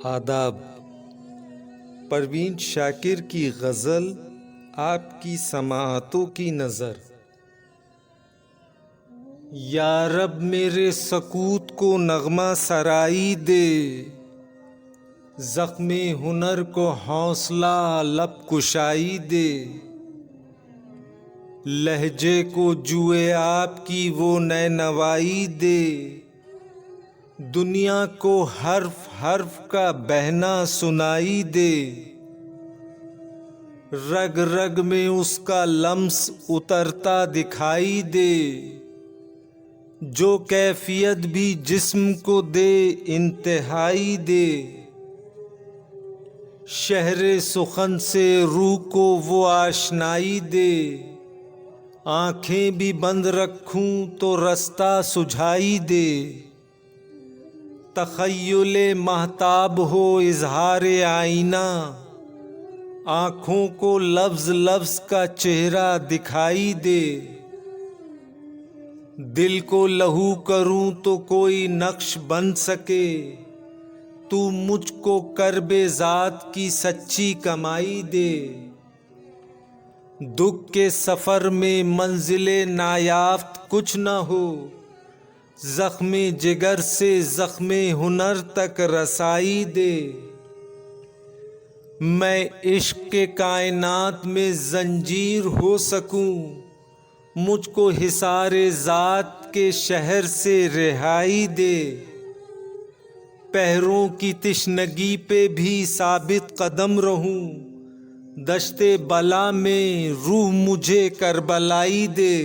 आदाब। परवीन शाकिर की गज़ल आपकी समाअतों की नज़र। या रब मेरे सकूत को नगमा सराई दे, ज़ख्मे हुनर को हौसला लब कुशाई दे। लहजे को जुए आपकी वो नैनवाई दे, दुनिया को हर्फ हर्फ का बहना सुनाई दे। रग रग में उसका लम्स उतरता दिखाई दे, जो कैफियत भी जिस्म को दे इंतहाई दे। शहरे सुखन से रूह को वो आशनाई दे, आंखें भी बंद रखूं तो रास्ता सुझाई दे। तखय्युले महताब हो इजहारे आईना, आँखों को लफ्ज लफ्ज का चेहरा दिखाई दे। दिल को लहू करूं तो कोई नक्श बन सके, तू मुझको करबे ज़ात की सच्ची कमाई दे। दुख के सफ़र में मंजिले नायाफ्त कुछ न हो, ज़ख्मे जिगर से ज़ख्मे हुनर तक रसाई दे। मैं इश्क के कायनात में जंजीर हो सकूं, मुझको हिसारे ज़ात के शहर से रिहाई दे। पैरों की तिश्नगी पे भी साबित कदम रहूं, दश्ते बला में रूह मुझे करबलाई दे।